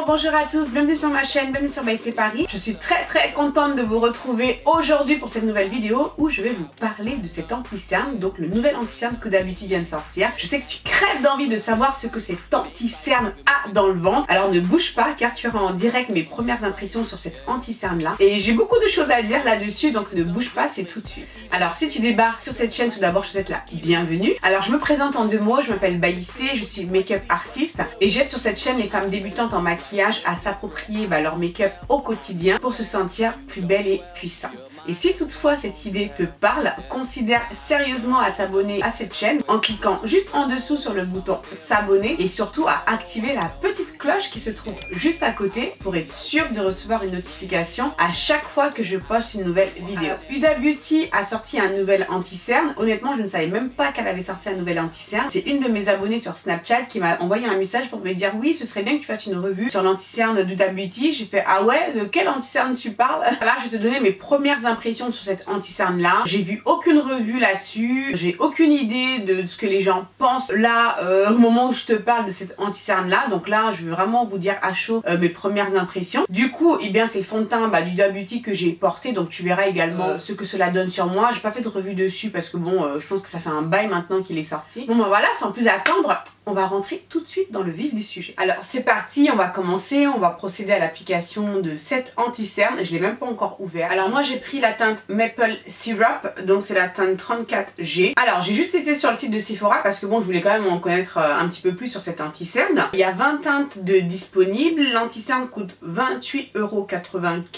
bonjour à tous, bienvenue sur ma chaîne, bienvenue sur By Paris. Je suis très contente de vous retrouver aujourd'hui pour cette nouvelle vidéo où je vais vous parler de cet anti-cerne, donc le nouvel anti-cerne que Huda Beauty vient de sortir. Je sais que tu crèves d'envie de savoir ce que cet anti-cerne a dans le ventre, alors ne bouge pas car tu auras en direct mes premières impressions sur cet anti-cerne là. Et j'ai beaucoup de choses à dire là-dessus, donc ne bouge pas, c'est tout de suite. Alors si tu débarques sur cette chaîne, tout d'abord je te souhaite la bienvenue. Alors je me présente en 2 mots, je m'appelle By, je suis make-up artiste et j'aide sur cette chaîne les femmes débutantes en maquillage à s'approprier leur make-up au quotidien pour se sentir plus belle et puissante. Et si toutefois cette idée te parle, considère sérieusement à t'abonner à cette chaîne en cliquant juste en dessous sur le bouton s'abonner et surtout à activer la petite cloche qui se trouve juste à côté pour être sûr de recevoir une notification à chaque fois que je poste une nouvelle vidéo. Huda Beauty a sorti un nouvel anti-cerne. Honnêtement, je ne savais même pas qu'elle avait sorti un nouvel anti-cerne. C'est une de mes abonnées sur Snapchat qui m'a envoyé un message pour me dire oui, ce serait bien que tu fasses une revue sur l'anti-cerne d'Huda Beauty. J'ai fait ah ouais, de quel anti-cerne tu parles? Là, je vais te donner mes premières impressions sur cet anti-cerne là. J'ai vu aucune revue là-dessus. J'ai aucune idée de ce que les gens pensent là au moment où je te parle de cet anti-cerne là. Donc là, je veux vraiment vous dire à chaud mes premières impressions. Du coup, eh bien, c'est le fond de teint d'Huda Beauty que j'ai porté. Donc tu verras également ce que cela donne sur moi. J'ai pas fait de revue dessus parce que bon, je pense que ça fait un bail maintenant qu'il est sorti. Bon, voilà, sans plus attendre, on va rentrer tout de suite dans le vif du sujet. Alors c'est parti, on va commencer, on va procéder à l'application de cet anti-cerne. Je l'ai même pas encore ouvert. Alors moi j'ai pris la teinte Maple Syrup, donc c'est la teinte 34G. Alors j'ai juste été sur le site de Sephora parce que bon, je voulais quand même en connaître un petit peu plus sur cet anti-cerne. Il y a 20 teintes de disponibles. L'anti-cerne coûte 28,95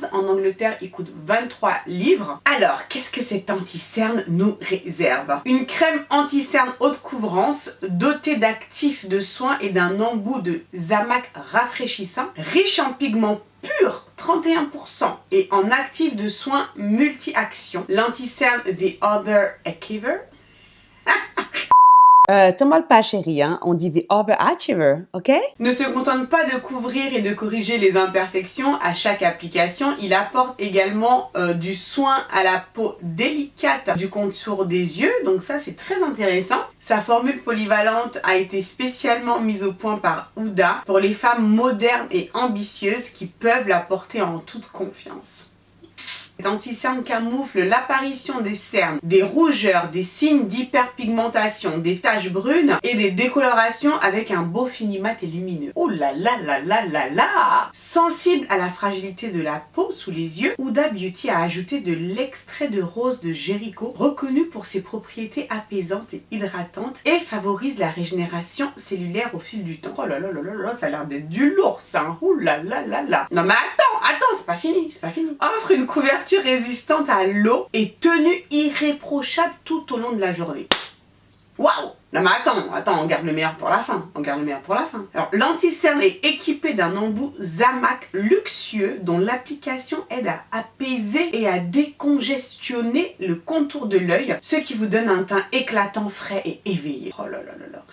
€. En Angleterre, il coûte 23 livres. Alors qu'est-ce que cet anti-cerne nous réserve? Une crème anti-cerne haute couvrance dotée d'actifs de soins et d'un embout de zamac rafraîchissant, riche en pigments purs 31% et en actifs de soins multi-actions. L'anti-cerne The Other Achiever. T'en mal pas chérie, hein? On dit The Overachiever, ok? Ne se contente pas de couvrir et de corriger les imperfections à chaque application, il apporte également du soin à la peau délicate du contour des yeux, donc ça c'est très intéressant. Sa formule polyvalente a été spécialement mise au point par Huda pour les femmes modernes et ambitieuses qui peuvent la porter en toute confiance. Cet anti-cerne camoufle l'apparition des cernes, des rougeurs, des signes d'hyperpigmentation, des taches brunes et des décolorations avec un beau fini mat et lumineux. Oh là là là là là là! Sensible à la fragilité de la peau sous les yeux, Huda Beauty a ajouté de l'extrait de rose de Jéricho, reconnu pour ses propriétés apaisantes et hydratantes et favorise la régénération cellulaire au fil du temps. Oh là là là là là, ça a l'air d'être du lourd ça! Oh là là là là! Non mais attends, c'est pas fini, c'est pas fini. Offre une couverture résistante à l'eau et tenue irréprochable tout au long de la journée. Waouh! Non mais attends, on garde le meilleur pour la fin. Alors l'anti-cerne est équipé d'un embout zamac luxueux dont l'application aide à apaiser et à décongestionner le contour de l'œil, ce qui vous donne un teint éclatant, frais et éveillé. Oh là là là là.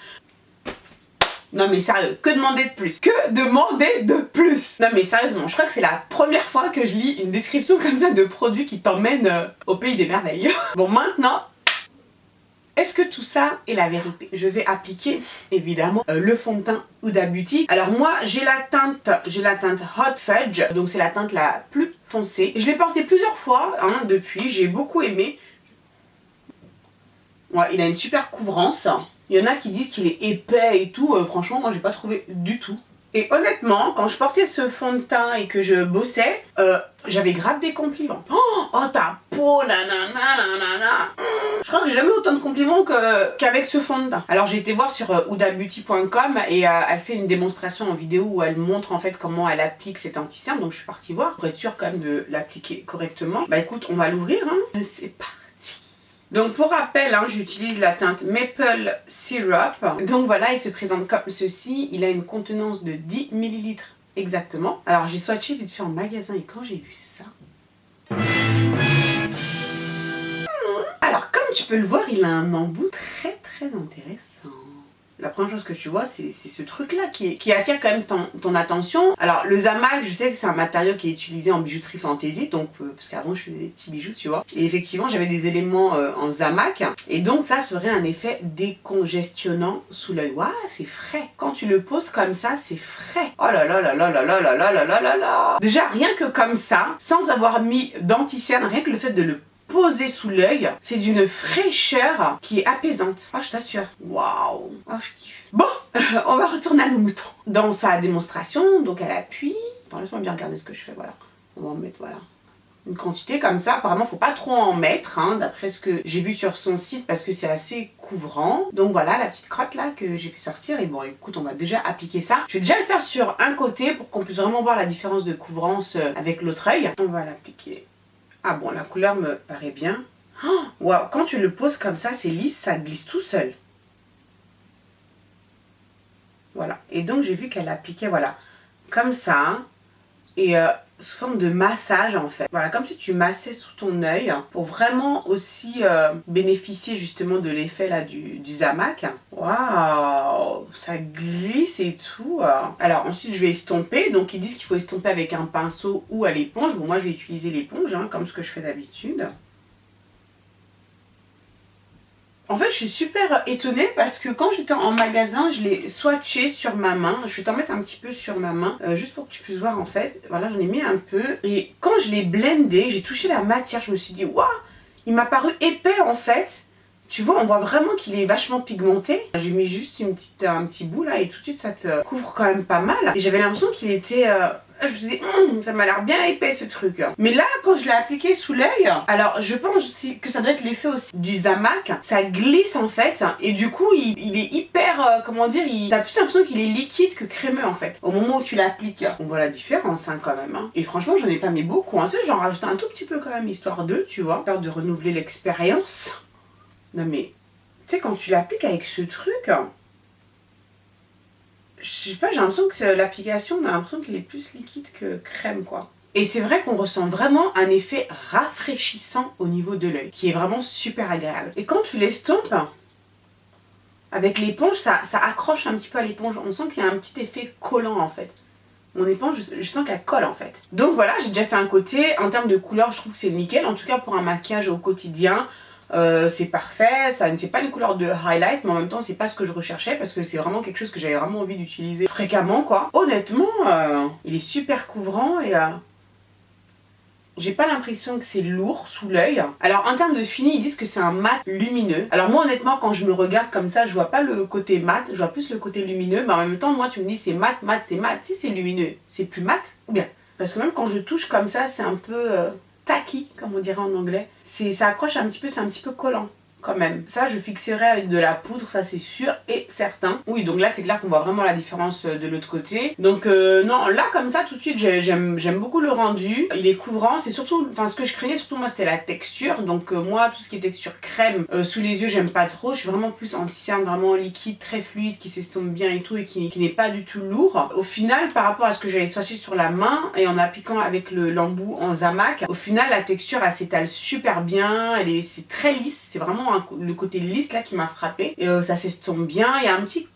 Non mais sérieux, que demander de plus? Que demander de plus? Non mais sérieusement, je crois que c'est la première fois que je lis une description comme ça de produit qui t'emmène au pays des merveilles. Bon maintenant, est-ce que tout ça est la vérité? Je vais appliquer évidemment le fond de teint Huda Beauty. Alors moi j'ai la teinte Hot Fudge, donc c'est la teinte la plus foncée. Je l'ai portée plusieurs fois depuis, j'ai beaucoup aimé. Ouais, il a une super couvrance. Il y en a qui disent qu'il est épais et tout, franchement moi j'ai pas trouvé du tout. Et honnêtement, quand je portais ce fond de teint et que je bossais, j'avais grave des compliments. Oh ta peau, nanana. Je crois que j'ai jamais autant de compliments qu'avec ce fond de teint. Alors j'ai été voir sur hudabeauty.com et elle fait une démonstration en vidéo où elle montre en fait comment elle applique cet anti-cerne, donc je suis partie voir pour être sûre quand même de l'appliquer correctement. Bah écoute, on va l'ouvrir, c'est pas. Donc pour rappel, j'utilise la teinte Maple Syrup. Donc voilà, il se présente comme ceci. Il a une contenance de 10 ml exactement. Alors j'ai swatché vite fait en magasin et quand j'ai vu ça... Alors comme tu peux le voir, il a un embout très intéressant. la première chose que tu vois, c'est ce truc-là qui attire quand même ton attention. Alors, le Zamac, je sais que c'est un matériau qui est utilisé en bijouterie fantasy, donc, parce qu'avant, je faisais des petits bijoux, tu vois. Et effectivement, j'avais des éléments en Zamac, et donc ça serait un effet décongestionnant sous l'œil. Waouh, c'est frais. Quand tu le poses comme ça, c'est frais. Oh là là là là là là là là là là là là. Déjà, rien que comme ça, sans avoir mis d'anti-cerne, rien que le fait de le poser sous l'œil, c'est d'une fraîcheur qui est apaisante. Ah, je t'assure. Waouh. Ah, je kiffe. Bon, on va retourner à nos moutons. Dans sa démonstration, donc elle appuie. Attends, laisse-moi bien regarder ce que je fais, voilà. On va en mettre, voilà, une quantité comme ça. Apparemment, faut pas trop en mettre, hein, d'après ce que j'ai vu sur son site, parce que c'est assez couvrant. Donc voilà, la petite crotte là que j'ai fait sortir. Et bon, écoute, on va déjà appliquer ça. Je vais déjà le faire sur un côté pour qu'on puisse vraiment voir la différence de couvrance avec l'autre œil. On va l'appliquer. Ah bon, la couleur me paraît bien. Oh, wow, quand tu le poses comme ça, c'est lisse, ça glisse tout seul. Voilà. Et donc, j'ai vu qu'elle appliquait, voilà, comme ça. Hein, et sous forme de massage, en fait. Voilà, comme si tu massais sous ton œil pour vraiment aussi bénéficier justement de l'effet là du Zamac. Waouh, ça glisse et tout. Alors, ensuite, je vais estomper. Donc, ils disent qu'il faut estomper avec un pinceau ou à l'éponge. Bon, moi, je vais utiliser l'éponge, hein, comme ce que je fais d'habitude. En fait, je suis super étonnée parce que quand j'étais en magasin, je l'ai swatché sur ma main. Je vais t'en mettre un petit peu sur ma main, juste pour que tu puisses voir en fait. Voilà, j'en ai mis un peu. Et quand je l'ai blendé, j'ai touché la matière, je me suis dit, waouh, il m'a paru épais en fait. Tu vois, on voit vraiment qu'il est vachement pigmenté. J'ai mis juste un petit bout là et tout de suite ça te couvre quand même pas mal. Et j'avais l'impression qu'il était... je me disais, ça m'a l'air bien épais ce truc. Mais là, quand je l'ai appliqué sous l'œil, alors je pense aussi que ça doit être l'effet aussi du Zamac. Ça glisse en fait. Et du coup, il est hyper, comment dire, t'as plus l'impression qu'il est liquide que crémeux en fait. Au moment où tu l'appliques. On voit la différence hein, quand même. Hein. Et franchement, j'en ai pas mis beaucoup. Hein. Tu sais, j'en rajoute un tout petit peu quand même, histoire de, tu vois. Histoire de renouveler l'expérience. Non mais, tu sais, quand tu l'appliques avec ce truc... Je sais pas, j'ai l'impression que l'application, on a l'impression qu'il est plus liquide que crème quoi. Et c'est vrai qu'on ressent vraiment un effet rafraîchissant au niveau de l'œil, qui est vraiment super agréable. Et quand tu l'estompes, avec l'éponge, ça accroche un petit peu à l'éponge. On sent qu'il y a un petit effet collant en fait. Mon éponge, je sens qu'elle colle en fait. Donc voilà, j'ai déjà fait un côté. En termes de couleur, je trouve que c'est nickel. En tout cas pour un maquillage au quotidien. C'est parfait, ça c'est pas une couleur de highlight mais en même temps c'est pas ce que je recherchais parce que c'est vraiment quelque chose que j'avais vraiment envie d'utiliser fréquemment quoi. Honnêtement il est super couvrant et j'ai pas l'impression que c'est lourd sous l'œil. Alors en termes de fini ils disent que c'est un mat lumineux. Alors moi honnêtement quand je me regarde comme ça je vois pas le côté mat, je vois plus le côté lumineux mais en même temps moi tu me dis c'est mat, c'est mat, si c'est lumineux c'est plus mat ou bien. Parce que même quand je touche comme ça c'est un peu... tacky, comme on dirait en anglais. Ça accroche un petit peu, c'est un petit peu collant quand même. Ça, je fixerai avec de la poudre, ça c'est sûr et certain. Oui, donc là, c'est clair qu'on voit vraiment la différence de l'autre côté. Donc non, là, comme ça, tout de suite, j'aime beaucoup le rendu. Il est couvrant, c'est surtout, enfin, ce que je craignais, surtout moi, c'était la texture. Donc moi, tout ce qui est texture crème sous les yeux, j'aime pas trop. Je suis vraiment plus anti-cerne, vraiment liquide, très fluide, qui s'estompe bien et tout, et qui n'est pas du tout lourd. Au final, par rapport à ce que j'avais swatché sur la main, et en appliquant avec l'embout en Zamac, au final, la texture, elle s'étale super bien, c'est très lisse, c'est vraiment le côté lisse là qui m'a frappé et ça s'estompe bien. Il y a un petit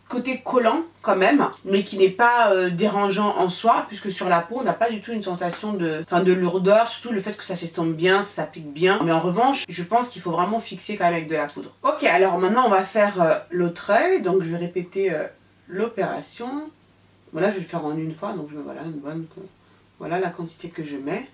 côté collant quand même mais qui n'est pas dérangeant en soi puisque sur la peau on n'a pas du tout une sensation de lourdeur, surtout le fait que ça s'estompe bien, ça s'applique bien, mais en revanche je pense qu'il faut vraiment fixer quand même avec de la poudre. Ok, alors maintenant on va faire l'autre œil, donc je vais répéter l'opération. Voilà, je vais le faire en une fois, donc voilà une bonne, voilà la quantité que je mets.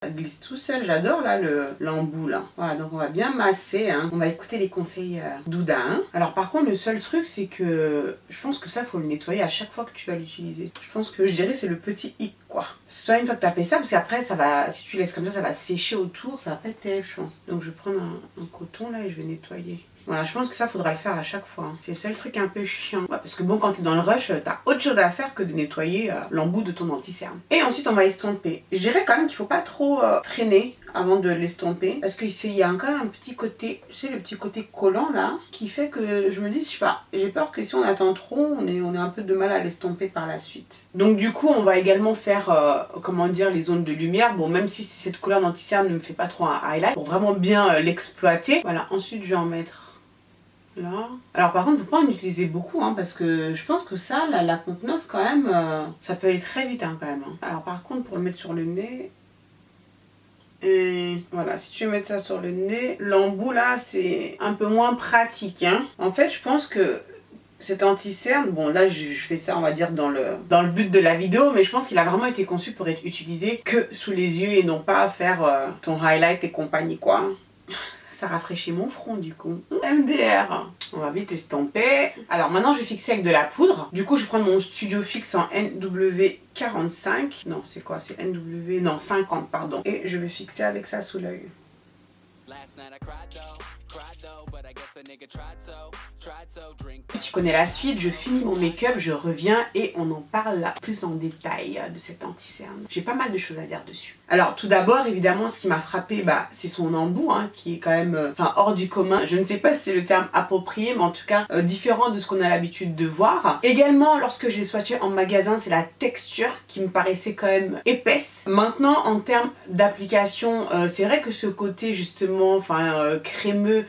Ça glisse tout seul, j'adore là l'embout là. Voilà, donc on va bien masser, hein. On va écouter les conseils d'Ouda. Hein. Alors par contre le seul truc c'est que je pense que ça faut le nettoyer à chaque fois que tu vas l'utiliser. Je pense que je dirais c'est le petit hic quoi. Parce que toi une fois que tu as fait ça, parce qu'après ça va, si tu laisses comme ça va sécher autour, ça va pas être terrible je pense. Donc je vais prendre un coton là et je vais nettoyer. Voilà, je pense que ça faudra le faire à chaque fois. Hein. C'est le seul truc un peu chiant. Ouais, parce que bon, quand t'es dans le rush, t'as autre chose à faire que de nettoyer l'embout de ton anti-cerne. Et ensuite, on va estomper. Je dirais quand même qu'il faut pas trop traîner avant de l'estomper. Parce qu'il y a quand même un petit côté, tu sais, le petit côté collant là, qui fait que je me dis, je sais pas, j'ai peur que si on attend trop, on ait un peu de mal à l'estomper par la suite. Donc du coup, on va également faire, comment dire, les zones de lumière. Bon, même si cette couleur d'anti-cerne ne me fait pas trop un highlight, pour vraiment bien l'exploiter. Voilà, ensuite, je vais en mettre Là. Alors par contre, faut pas en utiliser beaucoup hein, parce que je pense que ça, la contenance quand même, ça peut aller très vite hein, quand même. Hein. Alors par contre, pour le mettre sur le nez, et voilà, si tu veux mettre ça sur le nez, l'embout là, c'est un peu moins pratique. Hein. En fait, je pense que cet anti-cerne, bon là je fais ça on va dire dans le but de la vidéo, mais je pense qu'il a vraiment été conçu pour être utilisé que sous les yeux et non pas faire ton highlight et compagnie quoi. Ça rafraîchit mon front du coup. MDR. On va vite estomper. Alors maintenant je vais fixer avec de la poudre. Du coup je prends mon Studio Fix en NW45. Non c'est quoi? C'est NW... Non 50 pardon. Et je vais fixer avec ça sous l'œil. Tu connais la suite, je finis mon make-up, je reviens et on en parle plus en détail de cet anti-cerne. J'ai pas mal de choses à dire dessus. Alors tout d'abord évidemment ce qui m'a frappé c'est son embout hein, qui est quand même hors du commun. Je ne sais pas si c'est le terme approprié mais en tout cas différent de ce qu'on a l'habitude de voir. Également lorsque je l'ai swatché en magasin c'est la texture qui me paraissait quand même épaisse. Maintenant en termes d'application c'est vrai que ce côté justement crémeux,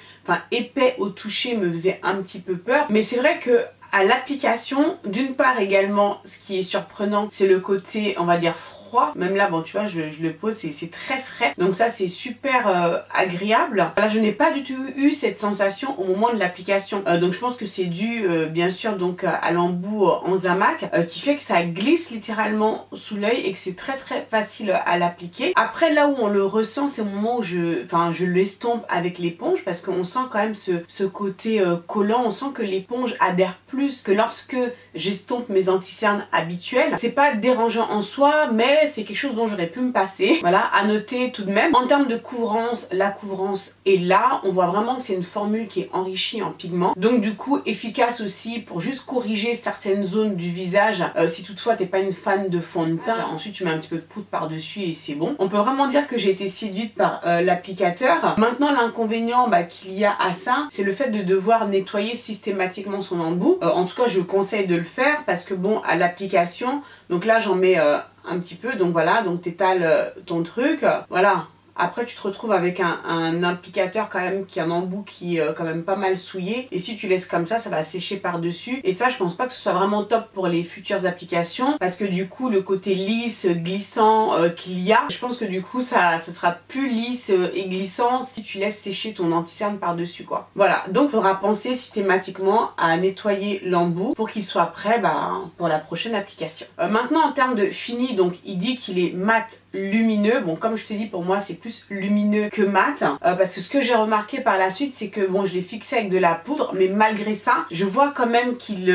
épais au toucher me faisait un petit peu peur mais c'est vrai que à l'application d'une part également ce qui est surprenant c'est le côté on va dire froid. Même là bon tu vois je le pose c'est très frais donc ça c'est super agréable. Là je n'ai pas du tout eu cette sensation au moment de l'application donc je pense que c'est dû bien sûr donc à l'embout en zamac qui fait que ça glisse littéralement sous l'œil et que c'est très facile à l'appliquer. Après là où on le ressent c'est au moment où je l'estompe avec l'éponge parce qu'on sent quand même ce côté collant, on sent que l'éponge adhère plus que lorsque j'estompe mes anti-cernes habituels. C'est pas dérangeant en soi mais c'est quelque chose dont j'aurais pu me passer. Voilà, à noter tout de même. En termes de couvrance, la couvrance est là. On voit vraiment que c'est une formule qui est enrichie en pigments. Donc du coup, efficace aussi pour juste corriger certaines zones du visage. Si toutefois t'es pas une fan de fond de teint. Ensuite, tu mets un petit peu de poudre par-dessus et c'est bon. On peut vraiment dire que j'ai été séduite par l'applicateur. Maintenant, l'inconvénient qu'il y a à ça, c'est le fait de devoir nettoyer systématiquement son embout. En tout cas, je conseille de le faire parce que bon, à l'application, donc là j'en mets un petit peu, donc voilà, donc t'étales ton truc, voilà. Après tu te retrouves avec un applicateur quand même qui a un embout qui est quand même pas mal souillé et si tu laisses comme ça va sécher par dessus et ça je pense pas que ce soit vraiment top pour les futures applications parce que du coup le côté lisse, glissant qu'il y a, je pense que du coup ça sera plus lisse et glissant si tu laisses sécher ton anti-cerne par dessus quoi. Voilà, donc il faudra penser systématiquement à nettoyer l'embout pour qu'il soit prêt pour la prochaine application. Maintenant en termes de fini, donc il dit qu'il est mat lumineux, bon comme je t'ai dit pour moi c'est plus lumineux que mat parce que ce que j'ai remarqué par la suite c'est que bon je l'ai fixé avec de la poudre mais malgré ça je vois quand même qu'il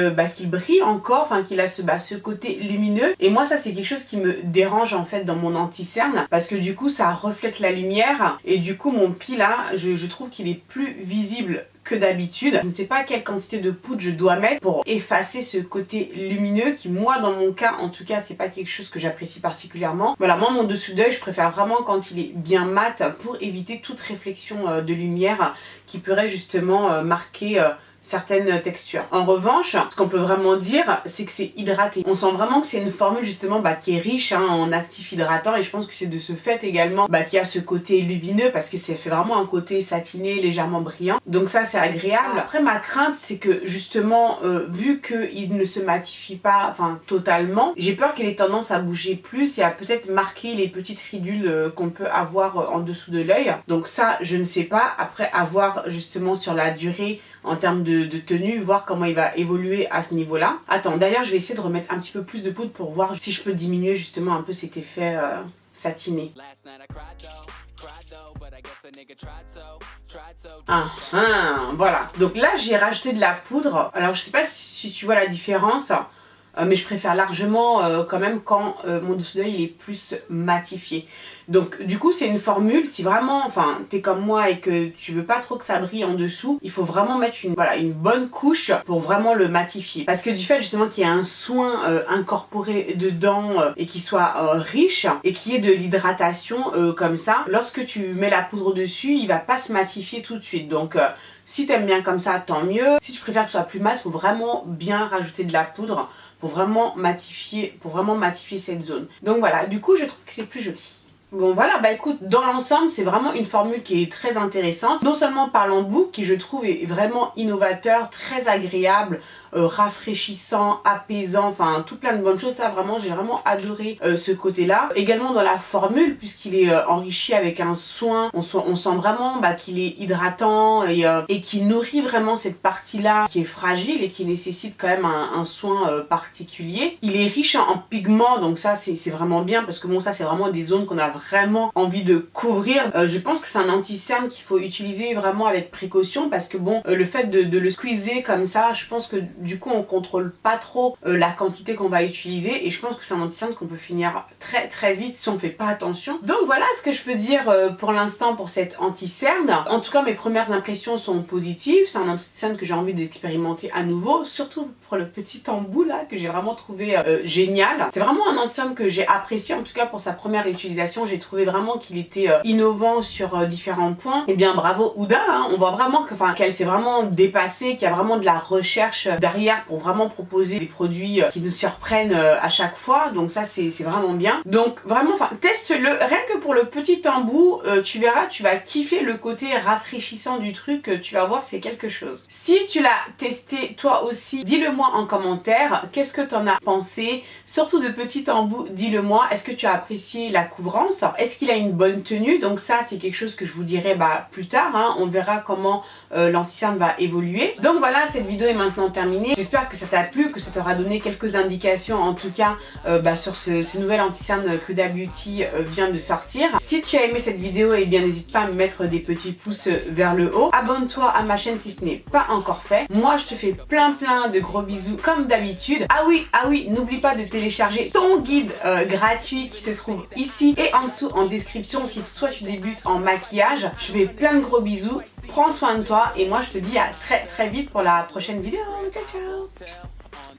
brille encore, qu'il a ce côté lumineux et moi ça c'est quelque chose qui me dérange en fait dans mon anti-cerne parce que du coup ça reflète la lumière et du coup mon pli là je trouve qu'il est plus visible que d'habitude. Je ne sais pas quelle quantité de poudre je dois mettre pour effacer ce côté lumineux qui moi dans mon cas en tout cas c'est pas quelque chose que j'apprécie particulièrement. Voilà, moi mon dessous d'œil je préfère vraiment quand il est bien mat pour éviter toute réflexion de lumière qui pourrait justement marquer certaines textures. En revanche, ce qu'on peut vraiment dire, c'est que c'est hydraté. On sent vraiment que c'est une formule justement qui est riche en actifs hydratants et je pense que c'est de ce fait également qu'il y a ce côté lumineux parce que ça fait vraiment un côté satiné, légèrement brillant. Donc ça c'est agréable. Après ma crainte c'est que justement vu qu'il ne se matifie pas totalement, j'ai peur qu'il ait tendance à bouger plus et à peut-être marquer les petites ridules qu'on peut avoir en dessous de l'œil. Donc ça je ne sais pas. Après à voir justement sur la durée en termes de tenue, voir comment il va évoluer à ce niveau-là. Attends, d'ailleurs je vais essayer de remettre un petit peu plus de poudre pour voir si je peux diminuer justement un peu cet effet satiné. Voilà. Donc là j'ai rajouté de la poudre. Alors je sais pas si tu vois la différence. Mais je préfère largement quand même quand mon dessous d'œil il est plus matifié. Donc du coup c'est une formule, si vraiment t'es comme moi et que tu veux pas trop que ça brille en dessous, il faut vraiment mettre une bonne couche pour vraiment le matifier. Parce que du fait justement qu'il y ait un soin incorporé dedans et qu'il soit riche et qu'il y ait de l'hydratation comme ça, lorsque tu mets la poudre dessus il va pas se matifier tout de suite. Donc si t'aimes bien comme ça tant mieux. Si tu préfères que ce soit plus mat, il faut vraiment bien rajouter de la poudre pour vraiment matifier cette zone. Donc voilà, du coup je trouve que c'est plus joli. Bon voilà, bah écoute, dans l'ensemble, c'est vraiment une formule qui est très intéressante. Non seulement par l'embout, qui je trouve est vraiment innovateur, très agréable, rafraîchissant, apaisant, enfin tout plein de bonnes choses. Ça vraiment, j'ai vraiment adoré ce côté-là. Également dans la formule, puisqu'il est enrichi avec un soin, on sent vraiment qu'il est hydratant et qui nourrit vraiment cette partie-là qui est fragile et qui nécessite quand même un soin particulier. Il est riche en pigments, donc ça c'est vraiment bien parce que bon, ça c'est vraiment des zones qu'on a vraiment envie de couvrir. Je pense que c'est un anti-cerne qu'il faut utiliser vraiment avec précaution parce que bon, le fait de le squeezer comme ça, je pense que du coup on contrôle pas trop la quantité qu'on va utiliser et je pense que c'est un anti-cerne qu'on peut finir très vite si on fait pas attention. Donc voilà ce que je peux dire pour l'instant pour cet anti-cerne. En tout cas mes premières impressions sont positives, c'est un anti-cerne que j'ai envie d'expérimenter à nouveau, surtout pour le petit embout là que j'ai vraiment trouvé génial. C'est vraiment un anti-cerne que j'ai apprécié, en tout cas pour sa première utilisation, j'ai trouvé vraiment qu'il était innovant sur différents points. Et bien bravo Huda, hein. On voit vraiment qu'elle s'est vraiment dépassée, qu'il y a vraiment de la recherche derrière pour vraiment proposer des produits qui nous surprennent à chaque fois, donc ça c'est vraiment bien. Donc vraiment, teste-le, rien que pour le petit embout, tu verras, tu vas kiffer le côté rafraîchissant du truc, tu vas voir, c'est quelque chose. Si tu l'as testé toi aussi, dis-le moi en commentaire, qu'est-ce que t'en as pensé, surtout de petit embout, dis-le moi, est-ce que tu as apprécié la couvrance, est-ce qu'il a une bonne tenue, donc ça c'est quelque chose que je vous dirai plus tard, hein. On verra comment l'anti-cerne va évoluer. Donc voilà, cette vidéo est maintenant terminée, j'espère que ça t'a plu, que ça t'aura donné quelques indications en tout cas sur ce nouvel anti-cerne que Huda Beauty vient de sortir. Si tu as aimé cette vidéo, et bien n'hésite pas à me mettre des petits pouces vers le haut, abonne-toi à ma chaîne si ce n'est pas encore fait. Moi je te fais plein de gros bisous comme d'habitude. Ah oui, n'oublie pas de télécharger ton guide gratuit qui se trouve ici et en dessous en description si toi tu débutes en maquillage. Je fais plein de gros bisous, prends soin de toi et moi je te dis à très vite pour la prochaine vidéo. Ciao ciao.